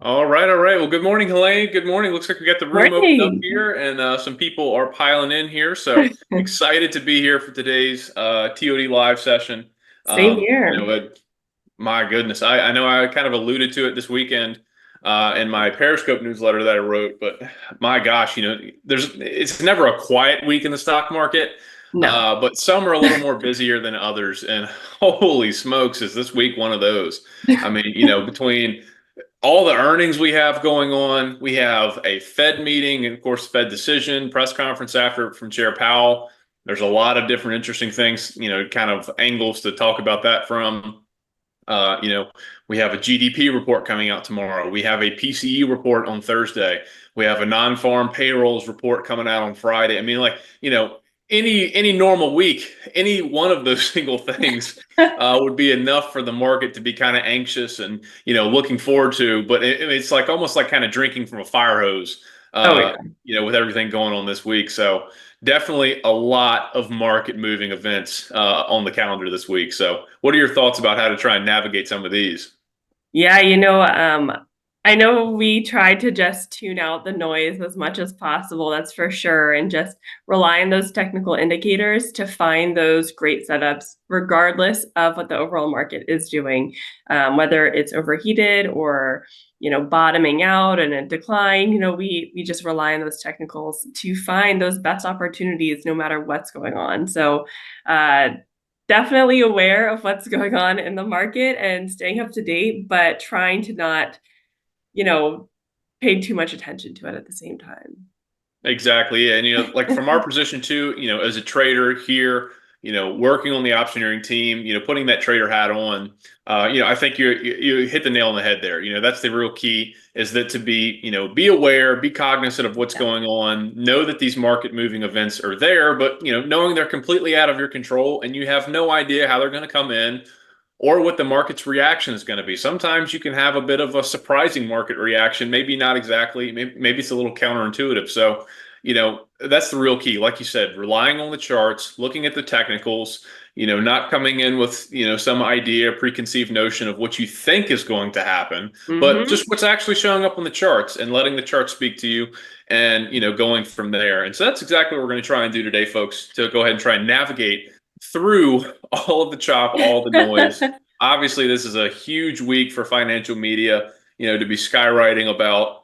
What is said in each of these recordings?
All right, all right. Well, good morning, Helene. Good morning. Looks like we got the room opened up Morning. here, and some people are piling in here. So excited to be here for today's TOD live session. Same You here. know, my goodness, I know I kind of alluded to it this weekend in my Periscope newsletter that I wrote, but my gosh, it's never a quiet week in the stock market, No. but some are a little more busier than others, and holy smokes, is this week one of those? I mean, between all the earnings we have going on. We have a Fed meeting, and of course, Fed decision, press conference after from Chair Powell. There's a lot of different interesting things, kind of angles to talk about that from. Uh, you know, we have a GDP report coming out tomorrow. We have a PCE report on Thursday. We have a non-farm payrolls report coming out on Friday. I mean, any normal week, any one of those single things would be enough for the market to be kind of anxious and looking forward to. But it's like almost like kind of drinking from a fire hose, Oh yeah. uh, with everything going on this week. So definitely a lot of market moving events on the calendar this week. So, what are your thoughts about how to try and navigate some of these? Yeah, I know we try to just tune out the noise as much as possible, that's for sure, and just rely on those technical indicators to find those great setups, regardless of what the overall market is doing, whether it's overheated or bottoming out and a decline. We just rely on those technicals to find those best opportunities, no matter what's going on. So, uh, definitely aware of what's going on in the market and staying up to date, but trying to not, you know, pay too much attention to it at the same time. Exactly. Yeah. And, like from our position too, as a trader here, working on the optioneering team, putting that trader hat on, I think you hit the nail on the head there. That's the real key is that to be aware, be cognizant of what's Yeah. going on, know that these market moving events are there, but, knowing they're completely out of your control and you have no idea how they're going to come in or what the market's reaction is going to be. Sometimes you can have a bit of a surprising market reaction, maybe not exactly, maybe it's a little counterintuitive. So, that's the real key. Like you said, relying on the charts, looking at the technicals, not coming in with, some idea, preconceived notion of what you think is going to happen, but Hmm. just what's actually showing up on the charts and letting the charts speak to you and, going from there. And so that's exactly what we're going to try and do today, folks, to go ahead and try and navigate through all of the chop, all the noise. Obviously, this is a huge week for financial media, to be skywriting about,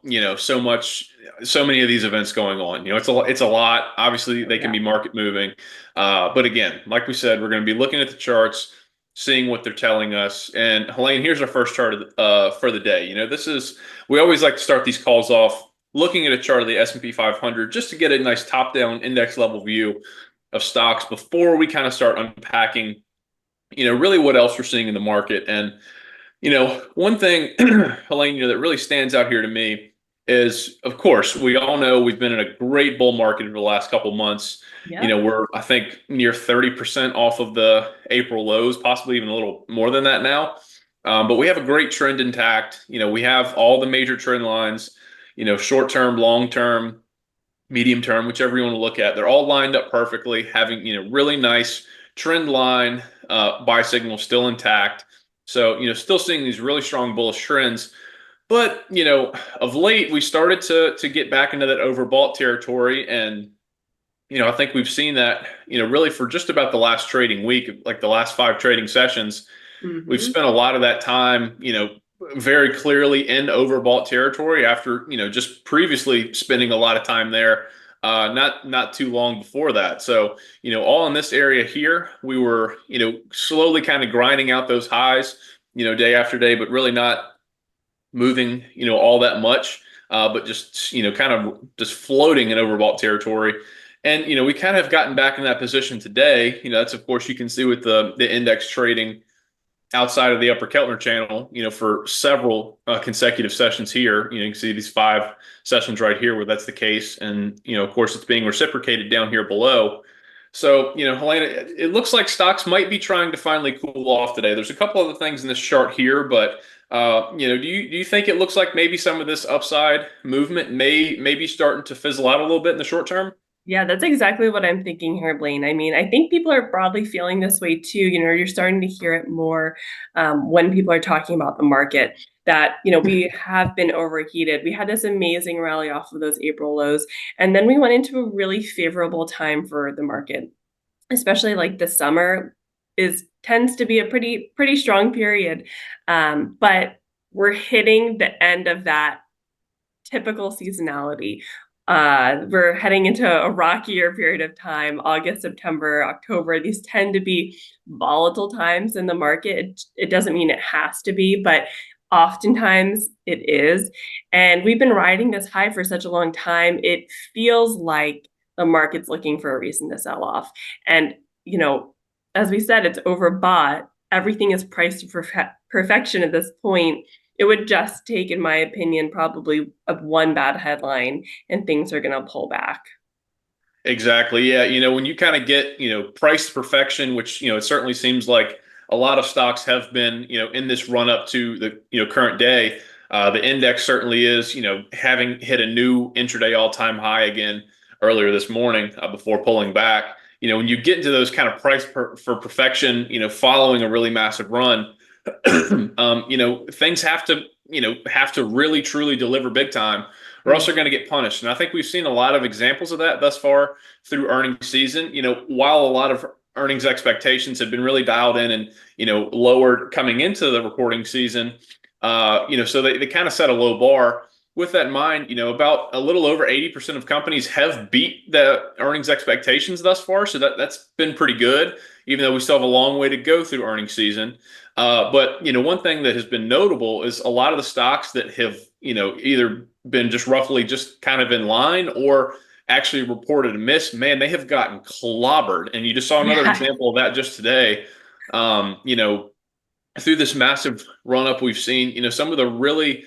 so many of these events going on. It's a lot. Obviously, they can Yeah. be market moving. But again, like we said, we're going to be looking at the charts, seeing what they're telling us. And Helene, here's our first chart for the day. We always like to start these calls off looking at a chart of the S&P 500 just to get a nice top-down index level view of stocks before we kind of start unpacking, really what else we're seeing in the market. And, one thing, Helene, that really stands out here to me is, of course, we all know we've been in a great bull market over the last couple months. Yep. We're, I think, near 30% off of the April lows, possibly even a little more than that now. But we have a great trend intact. We have all the major trend lines, short term, long term, medium term, whichever you want to look at. They're all lined up perfectly, having really nice trend line buy signal still intact. So still seeing these really strong bullish trends. But of late we started to get back into that overbought territory, and I think we've seen that really for just about the last trading week, like the last five trading sessions. We've Hmm. spent a lot of that time, very clearly in overbought territory after, just previously spending a lot of time there, not too long before that. So, all in this area here, we were, slowly kind of grinding out those highs, day after day, but really not moving, all that much, but just, kind of just floating in overbought territory. And, we kind of gotten back in that position today. That's of course you can see with the index trading outside of the upper Keltner channel, for several consecutive sessions here. You can see these five sessions right here where that's the case. And, of course, it's being reciprocated down here below. So, Helena, it looks like stocks might be trying to finally cool off today. There's a couple other things in this chart here, but do you think it looks like maybe some of this upside movement may be starting to fizzle out a little bit in the short term? Yeah, that's exactly what I'm thinking here, Blaine. I mean, I think people are broadly feeling this way too. You're starting to hear it more when people are talking about the market. that, we have been overheated. We had this amazing rally off of those April lows, and then we went into a really favorable time for the market, especially like the summer is tends to be a pretty strong period. But we're hitting the end of that typical seasonality. We're heading into a rockier period of time. August, September, October, these tend to be volatile times in the market. It doesn't mean it has to be, but oftentimes it is. And we've been riding this high for such a long time. It feels like the market's looking for a reason to sell off. And, as we said, it's overbought. Everything is priced to perfection at this point. It would just take, in my opinion, probably of one bad headline and things are going to pull back. Exactly. Yeah. When you kind of get, price perfection, which, it certainly seems like a lot of stocks have been, in this run up to the, current day. The index certainly is, having hit a new intraday all-time high again earlier this morning before pulling back. When you get into those kind of for perfection, following a really massive run, things have to really truly deliver big time. We're also going to get punished. And I think we've seen a lot of examples of that thus far through earnings season. While a lot of earnings expectations have been really dialed in and, lowered coming into the reporting season, so they kind of set a low bar. With that in mind, about a little over 80% of companies have beat the earnings expectations thus far. So that's been pretty good, even though we still have a long way to go through earnings season. But one thing that has been notable is a lot of the stocks that have, either been just roughly just kind of in line or actually reported a miss, man, they have gotten clobbered. And you just saw another Yeah. example of that just today. Through this massive run up we've seen, some of the really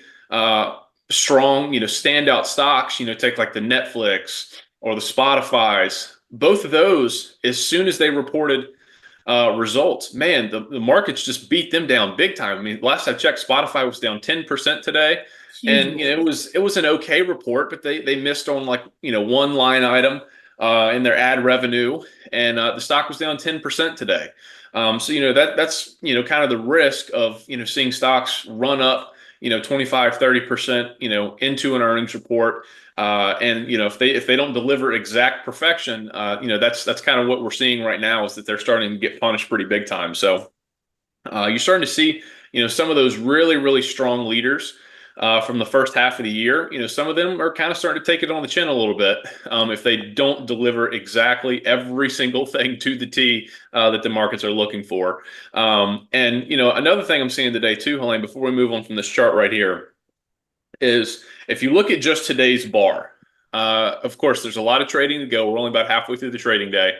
strong, standout stocks, take like the Netflix or the Spotify's, both of those, as soon as they reported results, man, the markets just beat them down big time. I mean, last I checked, Spotify was down 10% today. Huge And move. it was an okay report, but they missed on like one line item in their ad revenue, and the stock was down 10% today. So that's kind of the risk of seeing stocks run up 25-30% into an earnings report, and if they don't deliver exact perfection, that's kind of what we're seeing right now, is that they're starting to get punished pretty big time. So you're starting to see some of those really really strong leaders from the first half of the year. Some of them are kind of starting to take it on the chin a little bit, if they don't deliver exactly every single thing to the T that the markets are looking for. And another thing I'm seeing today too, Helene, before we move on from this chart right here, is if you look at just today's bar. Of course, there's a lot of trading to go. We're only about halfway through the trading day,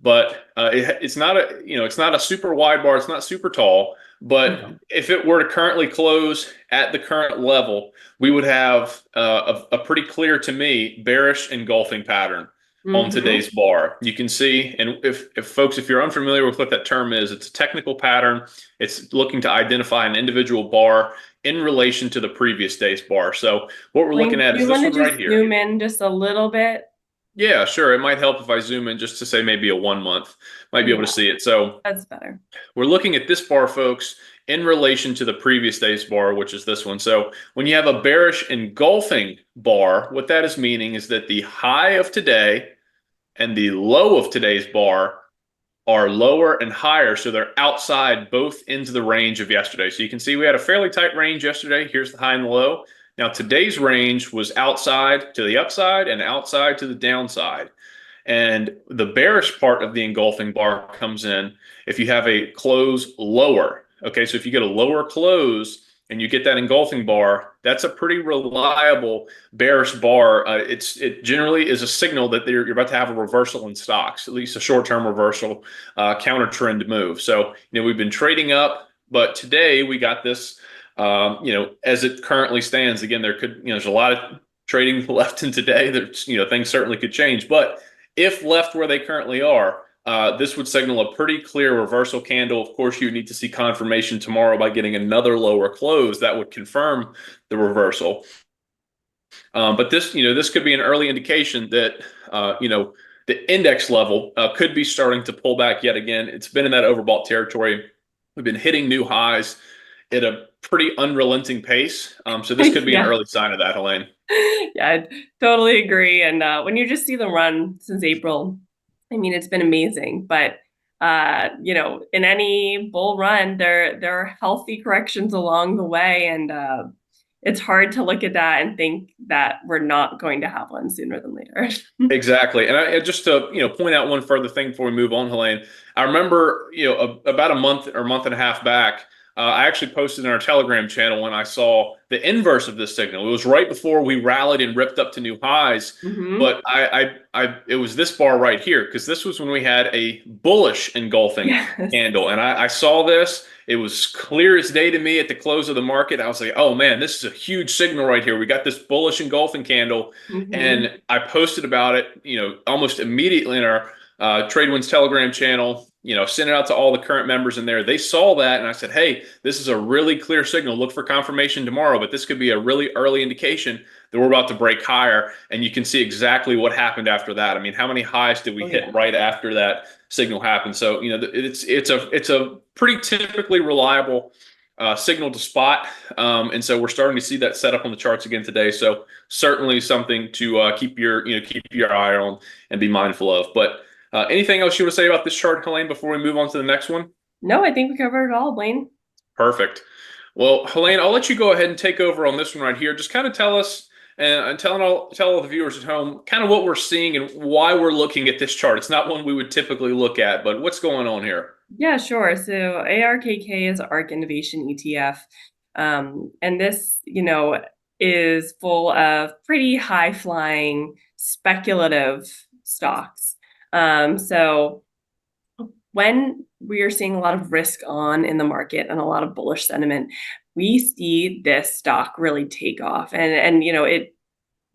but it's not a super wide bar. It's not super tall. But No. if it were to currently close at the current level, we would have a pretty clear, to me, bearish engulfing pattern on Mm-hmm. today's bar. You can see, and if folks, if you're unfamiliar with what that term is, it's a technical pattern. It's looking to identify an individual bar in relation to the previous day's bar. So what we're looking Link, at do is you this want to one right just here. zoom in just a little bit? Yeah, sure. It might help if I zoom in just to say maybe a 1 month. Might be able to Yeah, see it. So that's better. we're looking at this bar, folks, in relation to the previous day's bar, which is this one. So when you have a bearish engulfing bar, what that is meaning is that the high of today and the low of today's bar are lower and higher. So they're outside both into the range of yesterday. So you can see we had a fairly tight range yesterday. Here's the high and the low. Now today's range was outside to the upside and outside to the downside. And the bearish part of the engulfing bar comes in if you have a close lower. Okay, so if you get a lower close and you get that engulfing bar, that's a pretty reliable bearish bar. It generally is a signal that you're about to have a reversal in stocks, at least a short-term reversal, counter trend move. So we've been trading up, but today we got this. As it currently stands, again, there's a lot of trading left in today. There's things certainly could change, but if left where they currently are, this would signal a pretty clear reversal candle. Of course, you need to see confirmation tomorrow by getting another lower close that would confirm the reversal. But this could be an early indication that the index level could be starting to pull back yet again. It's been in that overbought territory. We've been hitting new highs at a pretty unrelenting pace. So this could be an Yeah. early sign of that, Helene. Yeah, I totally agree. And when you just see them run since April, I mean, it's been amazing. But in any bull run, there are healthy corrections along the way, and it's hard to look at that and think that we're not going to have one sooner than later. Exactly. And just to, point out one further thing before we move on, Helene, I remember, about a month or month and a half back, I actually posted in our Telegram channel when I saw the inverse of this signal. It was right before we rallied and ripped up to new highs, Hmm. but it was this bar right here because this was when we had a bullish engulfing Yes. candle, and I saw this. It was clear as day to me at the close of the market. I was like, oh man, this is a huge signal right here. We got this bullish engulfing candle. Hmm. And I posted about it, almost immediately in our TradeWinds Telegram channel, sent it out to all the current members in there. They saw that and I said, hey, this is a really clear signal. Look for confirmation tomorrow, but this could be a really early indication that we're about to break higher. And you can see exactly what happened after that. I mean, how many highs did we Oh hit yeah. right after that signal happened? So, it's a pretty typically reliable signal to spot. And so we're starting to see that set up on the charts again today. So certainly something to keep your eye on and be mindful of. But anything else you want to say about this chart, Helene, before we move on to the next one? No, I think we covered it all, Blaine. Perfect. Well, Helene, I'll let you go ahead and take over on this one right here. Just kind of tell us and tell all the viewers at home kind of what we're seeing and why we're looking at this chart. It's not one we would typically look at, but what's going on here? Yeah, sure. So ARKK is ARK Innovation ETF. And this, is full of pretty high flying speculative stocks. So when we are seeing a lot of risk on in the market and a lot of bullish sentiment, we see this stock really take off. And it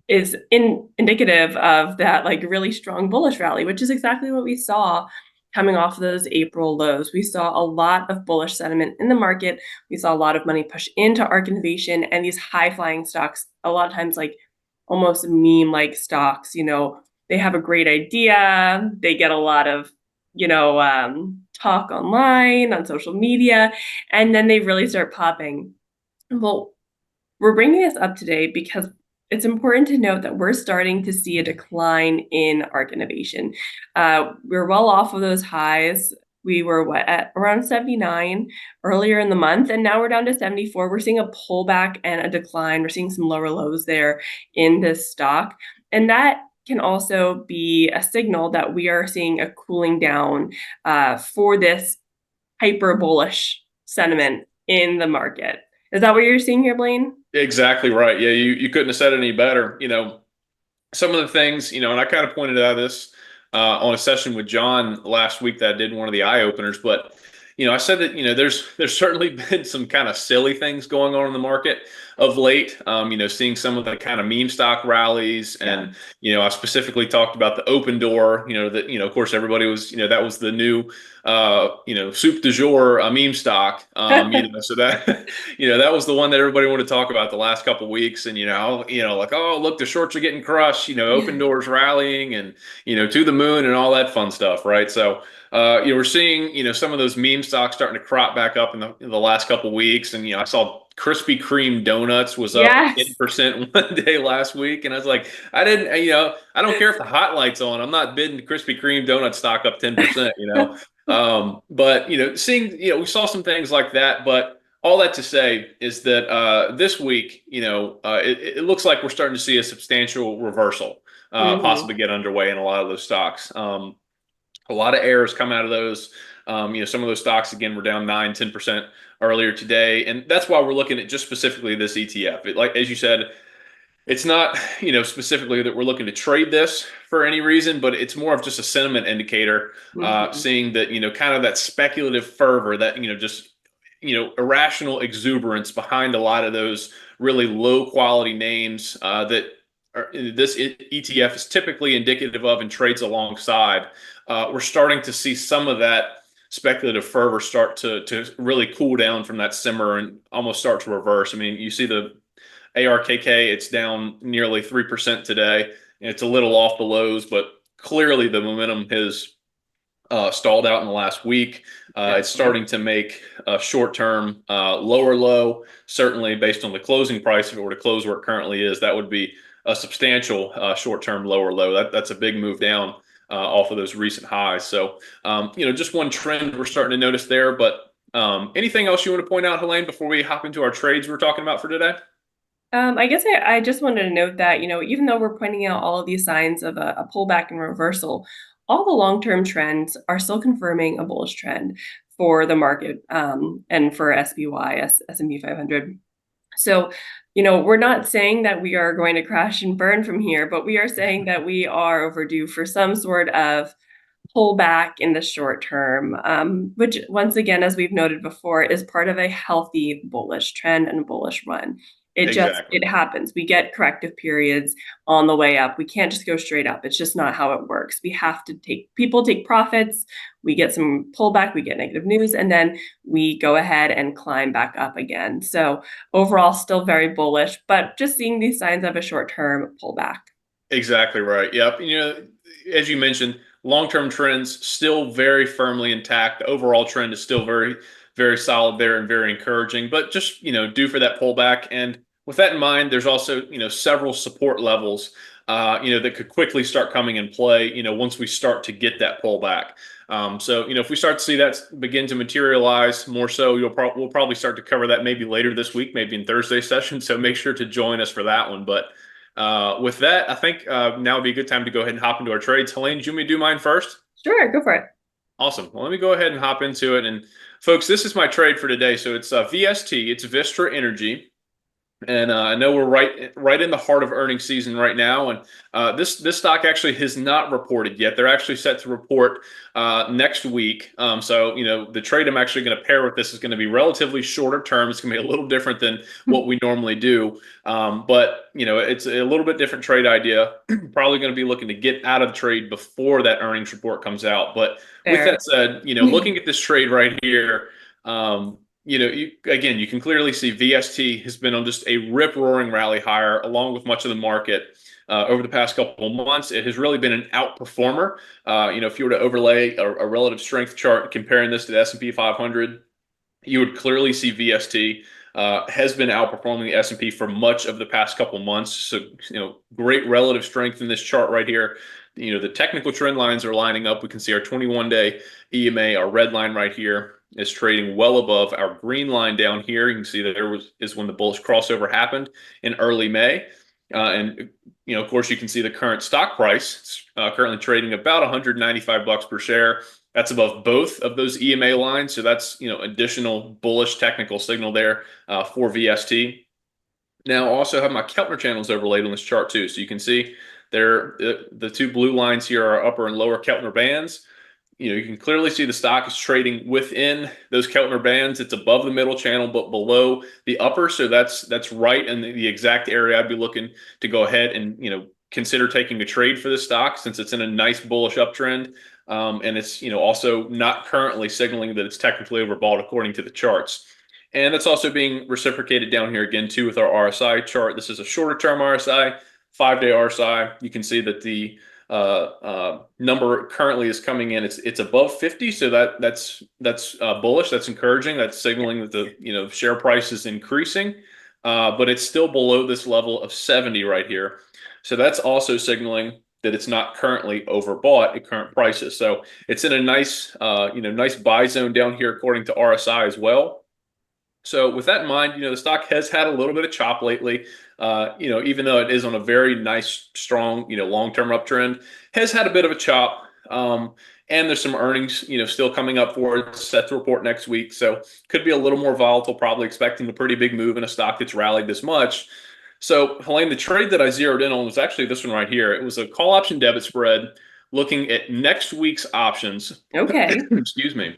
is indicative of that like really strong bullish rally, which is exactly what we saw coming off of those April lows. We saw a lot of bullish sentiment in the market. We saw a lot of money push into ARK Innovation and these high flying stocks, a lot of times like almost meme like stocks. They have a great idea, they get a lot of talk online on social media, and then they really start popping. Well, we're bringing this up today because it's important to note that we're starting to see a decline in ARK Innovation. We're well off of those highs. We were at around 79 earlier in the month, and now we're down to 74. We're seeing a pullback and a decline. We're seeing some lower lows there in this stock. And that can also be a signal that we are seeing a cooling down for this hyper bullish sentiment in the market. Is that what you're seeing here, Blaine? Exactly right. Yeah, you couldn't have said it any better. Some of the things, and I kind of pointed out this on a session with John last week that I did one of the eye openers. But I said that there's certainly been some kind of silly things going on in the market of late. Seeing some of the kind of meme stock rallies, Yeah. and I specifically talked about the open door. That of course everybody was that was the new soup du jour meme stock. So that that was the one that everybody wanted to talk about the last couple of weeks, and like, oh look, the shorts are getting crushed. Open doors rallying, and to the moon and all that fun stuff, right? So we're seeing some of those meme stocks starting to crop back up in the last couple of weeks, and I saw Krispy Kreme donuts was up Yes. 10% one day last week, and I was like, I didn't, I don't care if the hot light's on, I'm not bidding Krispy Kreme donut stock up 10%. But seeing, we saw some things like that, but all that to say is that this week, it looks like we're starting to see a substantial reversal Hmm. possibly get underway in a lot of those stocks. A lot of errors come out of those. Some of those stocks again were down 9, 10% earlier today, and that's why we're looking at just specifically this ETF. Like as you said, it's not specifically that we're looking to trade this for any reason, but it's more of just a sentiment indicator, Hmm. seeing that kind of that speculative fervor, that just irrational exuberance behind a lot of those really low quality names that this ETF is typically indicative of and trades alongside. We're starting to see some of that speculative fervor start to really cool down from that simmer and almost start to reverse. I mean, you see the ARKK, it's down nearly 3% today. It's a little off the lows, but clearly the momentum has stalled out in the last week. It's Definitely. starting to make a short-term lower low. Certainly, based on the closing price, if it were to close where it currently is, that would be a substantial short-term lower low. That's a big move down off of those recent highs. So, just one trend we're starting to notice there. But anything else you want to point out, Helene, before we hop into our trades we're talking about for today? I guess I just wanted to note that, even though we're pointing out all of these signs of a pullback and reversal, all the long-term trends are still confirming a bullish trend for the market, and for SPY, S&P 500. So, we're not saying that we are going to crash and burn from here, but we are saying that we are overdue for some sort of pull back in the short term, which once again, as we've noted before, is part of a healthy bullish trend and bullish run. Exactly. It happens. We get corrective periods on the way up. We can't just go straight up. It's just not how it works. We have to take profits. We get some pullback, we get negative news, and then we go ahead and climb back up again. So overall, still very bullish, but just seeing these signs of a short-term pullback. Exactly right. Yep. As you mentioned, long-term trends still very firmly intact. The overall trend is still very, very solid there and very encouraging, but just, due for that pullback. And with that in mind, there's also, several support levels, that could quickly start coming in play, once we start to get that pullback. So, if we start to see that begin to materialize more so, we'll probably start to cover that maybe later this week, maybe in Thursday's session. So make sure to join us for that one. But with that, I think now would be a good time to go ahead and hop into our trades. Helene, do you want me to do mine first? Sure, go for it. Awesome. Well, let me go ahead and hop into it. And folks, this is my trade for today. So it's VST. It's Vistra Energy. And I know we're right in the heart of earnings season right now, and this stock actually has not reported yet. They're actually set to report next week. So the trade I'm actually going to pair with this is going to be relatively shorter term. It's going to be a little different than what we normally do, but it's a little bit different trade idea. Probably going to be looking to get out of the trade before that earnings report comes out. But with Fair. that said, looking at this trade right here. You can clearly see VST has been on just a rip-roaring rally higher, along with much of the market over the past couple of months. It has really been an outperformer. If you were to overlay a relative strength chart comparing this to the S&P 500, you would clearly see VST has been outperforming the S&P for much of the past couple of months. So, great relative strength in this chart right here. The technical trend lines are lining up. We can see our 21-day EMA, our red line right here, is trading well above our green line down here. You can see that is when the bullish crossover happened in early May. And of course, you can see the current stock price. It's currently trading about 195 bucks per share. That's above both of those EMA lines. So that's, additional bullish technical signal there for VST. Now, I also have my Keltner channels overlaid on this chart too. So you can see there, the two blue lines here are upper and lower Keltner bands. You can clearly see the stock is trading within those Keltner bands. It's above the middle channel, but below the upper. So that's right in the exact area I'd be looking to go ahead and consider taking a trade for this stock, since it's in a nice bullish uptrend, and it's also not currently signaling that it's technically overbought according to the charts. And that's also being reciprocated down here again too with our RSI chart. This is a shorter term RSI, 5-day RSI. You can see that the number currently is coming in. It's above 50, so that's bullish. That's encouraging. That's signaling that the share price is increasing, but it's still below this level of 70 right here. So that's also signaling that it's not currently overbought at current prices. So it's in a nice nice buy zone down here according to RSI as well. So with that in mind, the stock has had a little bit of chop lately. Even though it is on a very nice, strong, long-term uptrend, has had a bit of a chop. And there's some earnings, still coming up for it, set to report next week. So could be a little more volatile, probably expecting a pretty big move in a stock that's rallied this much. So Helene, the trade that I zeroed in on was actually this one right here. It was a call option debit spread looking at next week's options. Okay. Excuse me.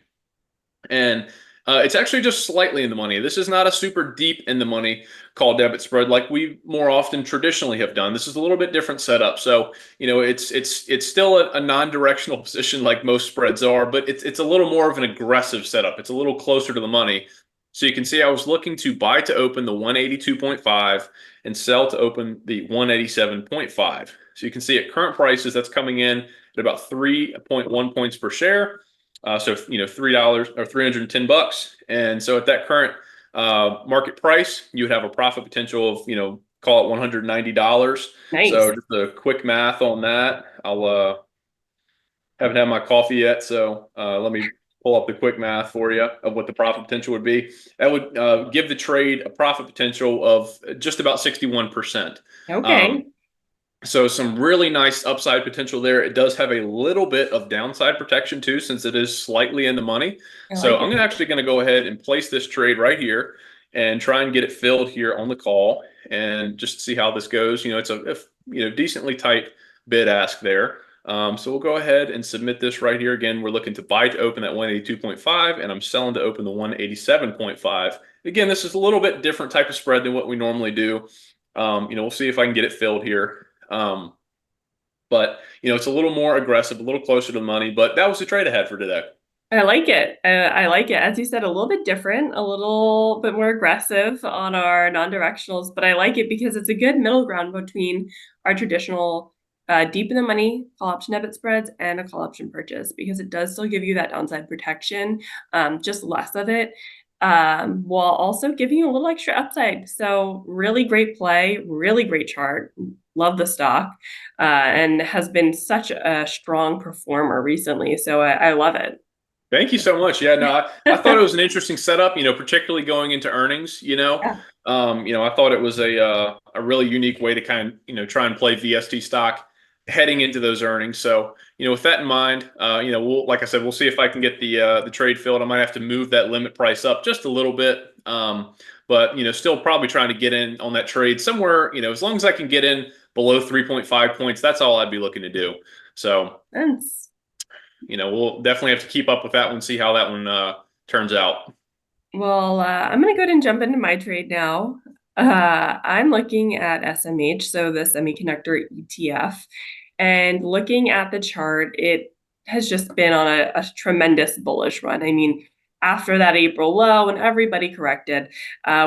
And it's actually just slightly in the money. This is not a super deep in the money call debit spread like we more often traditionally have done. This is a little bit different setup. So, it's still a non-directional position like most spreads are, but it's a little more of an aggressive setup. It's a little closer to the money. So you can see I was looking to buy to open the 182.5 and sell to open the 187.5. So you can see at current prices, that's coming in at about 3.1 points per share. So $3 or 310 bucks. And so at that current market price, you would have a profit potential of call it $190. Nice. So just a quick math on that. I'll haven't had my coffee yet, so let me pull up the quick math for you of what the profit potential would be. That would give the trade a profit potential of just about 61%. Um, Okay. so some really nice upside potential there. It does have a little bit of downside protection too, since it is slightly in the money. I So like I'm it. actually going to go ahead and place this trade right here and try and get it filled here on the call and just see how this goes. It's a decently tight bid ask there. So we'll go ahead and submit this right here. Again, we're looking to buy to open at 182.5, and I'm selling to open the 187.5. Again, this is a little bit different type of spread than what we normally do. We'll see if I can get it filled here. But it's a little more aggressive, a little closer to the money. But that was the trade I had for today. I like it. I like it. As you said, a little bit different, a little bit more aggressive on our non-directionals, but I like it because it's a good middle ground between our traditional deep in the money call option debit spreads and a call option purchase because it does still give you that downside protection, just less of it, while also giving you a little extra upside. So really great play, really great chart. Love the stock, and has been such a strong performer recently. So I love it. Thank you so much. Yeah, no, I thought it was an interesting setup, particularly going into earnings, Yeah. I thought it was a really unique way to kind of, try and play VST stock heading into those earnings. So, with that in mind, like I said, we'll see if I can get the trade filled. I might have to move that limit price up just a little bit. But, still probably trying to get in on that trade somewhere, as long as I can get in below 3.5 points, that's all I'd be looking to do. So, Sense. we'll definitely have to keep up with that one, see how that one turns out. Well, I'm going to go ahead and jump into my trade now. I'm looking at SMH, so the semiconductor ETF, and looking at the chart, it has just been on a tremendous bullish run. I mean, after that April low when everybody corrected,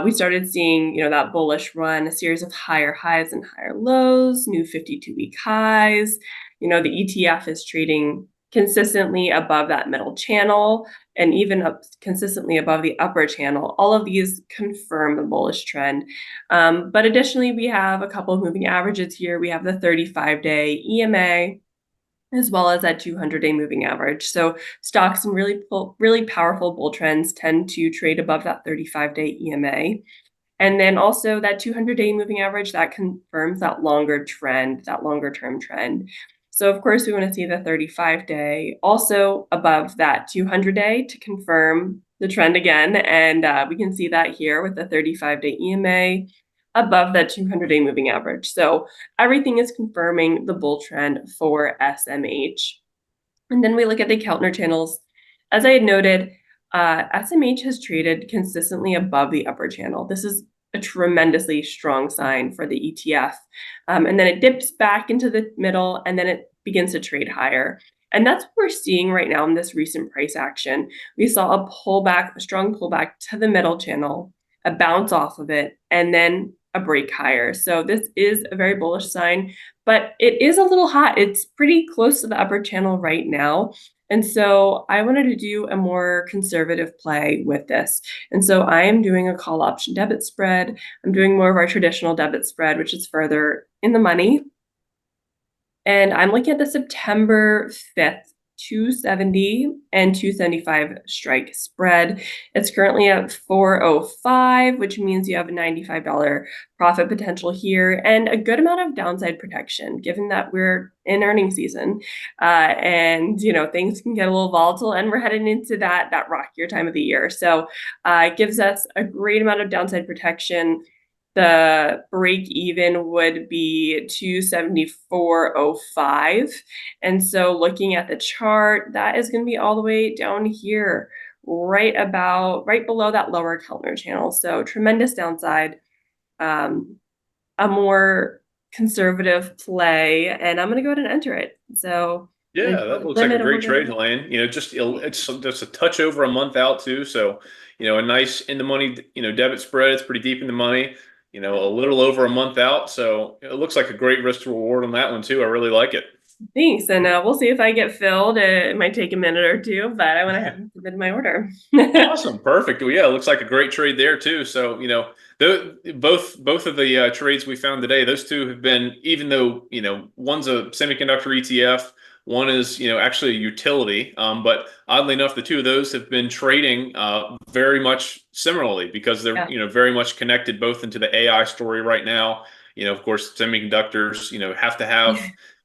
we started seeing, that bullish run, a series of higher highs and higher lows, new 52-week highs. The ETF is trading consistently above that middle channel and even up consistently above the upper channel. All of these confirm the bullish trend. But additionally, we have a couple of moving averages here. We have the 35-day EMA as well as that 200-day moving average. So stocks and really powerful bull trends tend to trade above that 35-day EMA. And then also that 200-day moving average that confirms that longer trend, that longer term trend. So of course we want to see the 35-day also above that 200-day to confirm the trend again. And we can see that here with the 35-day EMA above that 200-day moving average. So everything is confirming the bull trend for SMH. And then we look at the Keltner channels. As I had noted, SMH has traded consistently above the upper channel. This is a tremendously strong sign for the ETF. And then it dips back into the middle and then it begins to trade higher. And that's what we're seeing right now in this recent price action. We saw a pullback, a strong pullback to the middle channel, a bounce off of it, and then a break higher. So this is a very bullish sign, but it is a little hot. It's pretty close to the upper channel right now. And so I wanted to do a more conservative play with this. And so I am doing a call option debit spread. I'm doing more of our traditional debit spread, which is further in the money. And I'm looking at the September 5th 270 and 275 strike spread. It's currently at 405, which means you have a $95 profit potential here and a good amount of downside protection, given that we're in earnings season. And things can get a little volatile and we're heading into that rockier time of the year. So it gives us a great amount of downside protection. The break even would be 274.05. And so looking at the chart, that is going to be all the way down here, right below that lower Keltner channel. So tremendous downside, a more conservative play, and I'm going to go ahead and enter it. So Yeah, that looks like a limit a great little trade, bit. Helene. It's just a touch over a month out too. So, a nice in the money, debit spread. It's pretty deep in the money. A little over a month out. So it looks like a great risk to reward on that one too. I really like it. Thanks, and we'll see if I get filled. It might take a minute or two, but I went ahead and submitted my order. Awesome, perfect. Well, yeah, it looks like a great trade there too. So, both of the trades we found today, those two have been, even though one's a semiconductor ETF, one is actually a utility. But oddly enough, the two of those have been trading very much similarly because they're Yeah. very much connected both into the AI story right now. Of course, semiconductors have to have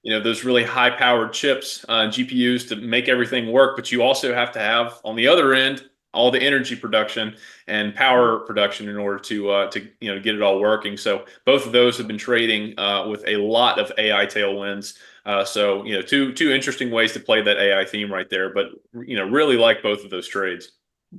those really high powered chips and GPUs to make everything work, but you also have to have on the other end all the energy production and power production in order to get it all working. So both of those have been trading with a lot of AI tailwinds. So two interesting ways to play that AI theme right there. But really like both of those trades.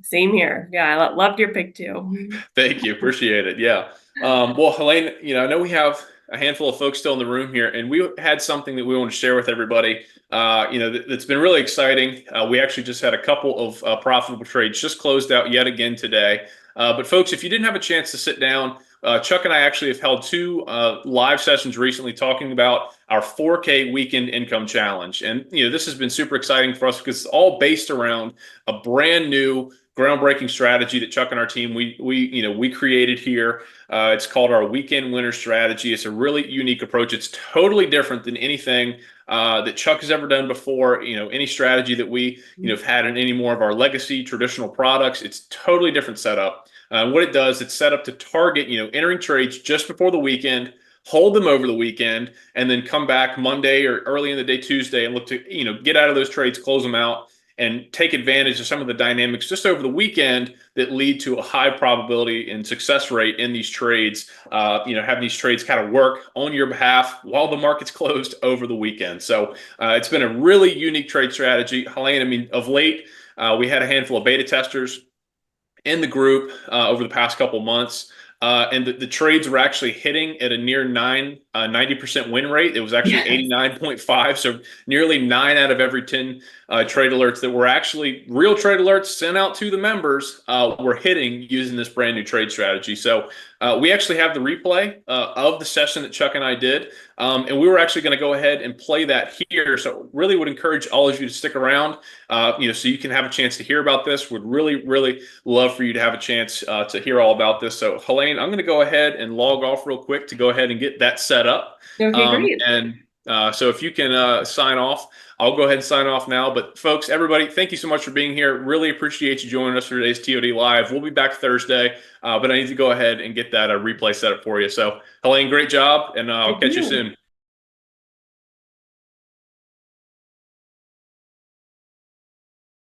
Same here. Yeah, loved your pick too. Thank you. Appreciate it. Yeah. Well, Helene, I know we have a handful of folks still in the room here, and we had something that we want to share with everybody. That's been really exciting. We actually just had a couple of profitable trades just closed out yet again today. But folks, if you didn't have a chance to sit down, Chuck and I actually have held two live sessions recently talking about our 4K weekend income challenge. And this has been super exciting for us because it's all based around a brand new groundbreaking strategy that Chuck and our team we created here. It's called our weekend winner strategy. It's a really unique approach. It's totally different than anything that Chuck has ever done before. Any strategy that we have had in any more of our legacy traditional products. It's totally different setup. What it does, it's set up to target entering trades just before the weekend. Hold them over the weekend and then come back Monday or early in the day Tuesday and look to get out of those trades, close them out, and take advantage of some of the dynamics just over the weekend that lead to a high probability and success rate in these trades. Having these trades kind of work on your behalf while the market's closed over the weekend. So it's been a really unique trade strategy. Helene, I mean, of late, we had a handful of beta testers in the group over the past couple months. And the trades were actually hitting at a near 90% win rate. It was actually Yes. 89.5. So nearly 9 out of every 10 trade alerts that were actually real trade alerts sent out to the members were hitting using this brand new trade strategy. So we actually have the replay of the session that Chuck and I did. And we were actually going to go ahead and play that here. So really would encourage all of you to stick around, so you can have a chance to hear about this. Would really, really love for you to have a chance to hear all about this. So Helene, I'm going to go ahead and log off real quick to go ahead and get that set up. Okay, great. So if you can sign off, I'll go ahead and sign off now. But folks, everybody, thank you so much for being here. Really appreciate you joining us for today's TOD Live. We'll be back Thursday, but I need to go ahead and get that replay set up for you. So Helene, great job, and I'll Thank catch you you. soon.